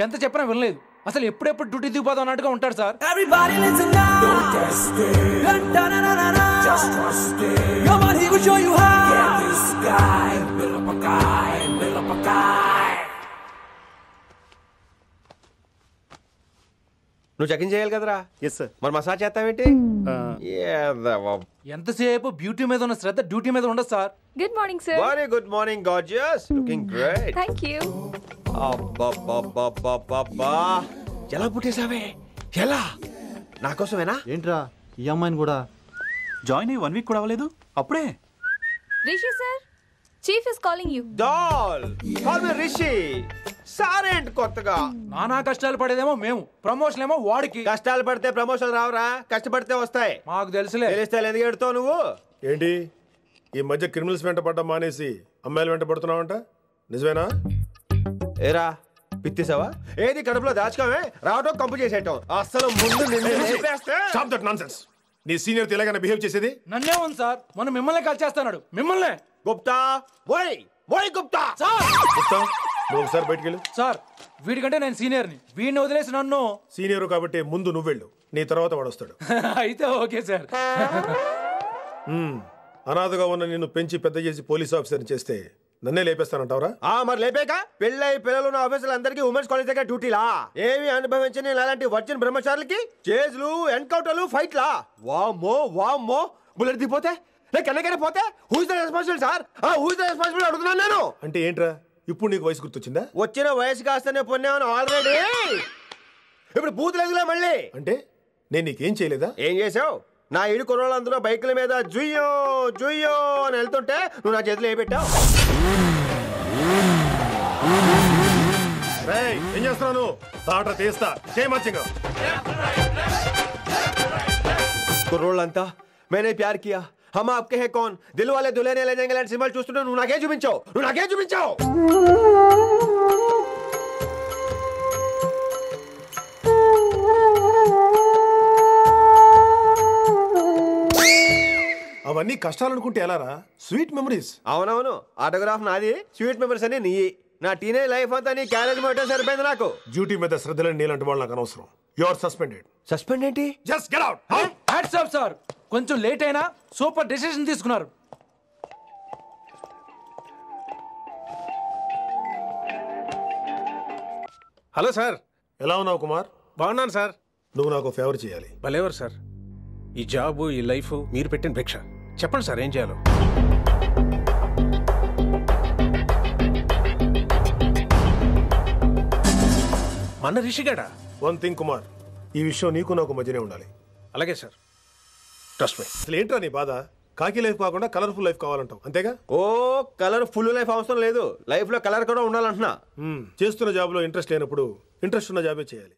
ఎంత చెప్పినా వినలేదు. అసలు ఎప్పుడెప్పుడు డ్యూటీ దిగిపోదాం అన్నట్టుగా ఉంటాడు సార్. నువ్వు చెకింగ్ చేయాలి కదరా? Yes sir. మరి మసాజ్ చేస్తావేంటి? ఎంతసేపు బ్యూటీ మీద ఉన్న శ్రద్ధ డ్యూటీ మీద ఉండదు sir. Good morning sir. Very good morning gorgeous, looking great. Thank you. అబ్బబ్బబ్బబ్బబ్బా, ఎలా పుట్టేసావే? ఎలా? నా కోసమేనా? ఏంట్రా ఈ అమ్మాయిని కూడా జాయిన్ అయ్యి 1 వీక్ కూడా అవ్వలేదు అప్పుడే. Rishi sir, chief is calling you. డాల్ కాల్ మీ రిషి. సారేంటి కొత్తగా? నానా కష్టాలు పడేదేమో మేము, ప్రమోషన్ ఏమో వాడికి. కష్టాలు పడితే ప్రమోషన్ రావురా, కష్టపడితే వస్తాయి. మాకు తెలుసులే. తెలిస్తే ఎందుకు ఎడుతావు నువ్వు? ఏంటి ఈ మధ్య క్రిమినల్స్ వెంట పడ్డం మానేసి అమ్మాయిలు వెంట పడుతున్నావంట, నిజమేనా? ఏరా పిత్తిసావా? ఏది కడుపులో దాచుకోవే, రావటం కంపు చేసేయటం. అసలు ముందు నిన్ను లేపేస్తే. Stop that nonsense. నీ సీనియర్ ఎలాగైనా బిహేవ్ చేసేది? నన్నే ఉంది సార్, మొన్న మిమ్మల్ని కాల్ చేస్తున్నాడు. మిమ్మల్నే. గుప్తా ఓయ్ ఓయ్ గుప్తా. సార్ గుప్తా, నువ్వు ఒకసారి బయటికి వెళ్ళు. సార్, వీడికంటే నేను సీనియర్ని, వీడిని వదిలేసి నన్ను. సీనియర్ కాబట్టి ముందు నువ్వు వెళ్ళు, నీ తర్వాత వాడు వస్తాడు. అయితే ఓకే సార్. అనాథగా ఉన్న నిన్ను పెంచి పెద్ద చేసి పోలీస్ ఆఫీసర్ని చేస్తే నన్నే లేపేస్తానంటావరా? మరి లేపాక పెళ్ళై పిల్లలు ఉన్న ఆఫీసులు అందరికీ ఉమెన్స్ కాలేజ్ దగ్గర డ్యూటీలా? ఏమి అనుభవించని అలాంటి వర్జిన్ బ్రహ్మచారులకి చేజ్లు, ఎన్కౌంటర్లు, ఫైట్లా? వామ్మో వామ్మో, బుల్లెట్ దిగిపోతే కన్నకైనా పోతే who is the responsible sir? Who is the responsible అడుగుతున్నాను నేను. అంటే ఏంట్రా, ఇప్పుడు నీకు వయసు గుర్తొచ్చిందా? వచ్చిన వయసు కాస్తనే పొన్నాను ఆల్రెడీ. ఇప్పుడు బూతులేదులే మళ్ళీ. అంటే నేను నీకేం చేయలేదా? ఏం చేసావు? నా ఇడు కుర్రోళ్ళందరూ బైకుల మీద జుయ్యో జుయ్యో అని వెళ్తుంటే నువ్వు నా చేతిలో ఏ పెట్టావు? ఏం చేస్తున్నాను? తాట తీస్తా చేయమచ్చంగా. కుర్రోళ్ళంతా మేనే ప్యార్ కియా, హమ్ ఆప్కే హై కౌన్, దిల్ వాలే దుల్హనియా లే జాయేంగే లాంటి సినిమాలు చూస్తుంటే నువ్వు నాకే చూపించావు. అవన్నీ కష్టాలు అనుకుంటే ఎలారా? Sweet memories. అవునవును, ఆటోగ్రాఫ్ నాది, స్వీట్ మెమరీస్ అని నీ. నా టీనేజ్ లైఫ్ అంతా నీ క్యారేజ్ మొత్తం సరిపోయింది నాకు. డ్యూటీ మీద శ్రద్ధ లేని నీలాంటి వాళ్ళు నాకు అనవసరం. You are suspended. సస్పెండ్ ఏంటి? Just get out. Hats off sir, కొంచెం లేట్ అయినా సూపర్ డెసిషన్ తీసుకున్నారు. Hello sir. ఎలా ఉన్నావు కుమార్? బాగున్నాను సార్. నువ్వు నాకు ఫేవర్ చేయాలి. భలేవారు సార్. ఈ జాబు, ఈ లైఫ్ మీరు పెట్టిన భిక్ష. చెప్పండి సార్ ఏం చేయాలో. మన రిషిగాడా? వన్ థింగ్ కుమార్, ఈ విషయం నీకు నాకు మధ్యనే ఉండాలి. అలాగే సార్, ట్రస్ట్ మీ. అసలు ఏంట్రా నీ బాధ? కాకి లైఫ్ కాకుండా కలర్ఫుల్ లైఫ్ కావాలంటావు, అంతేగా? ఓ కలర్ ఫుల్ లైఫ్ అవసరం లేదు, లైఫ్ లో కలర్ కూడా ఉండాలంటున్నా. చేస్తున్న జాబ్ లో ఇంట్రెస్ట్ లేనప్పుడు ఇంట్రెస్ట్ ఉన్న జాబే చేయాలి.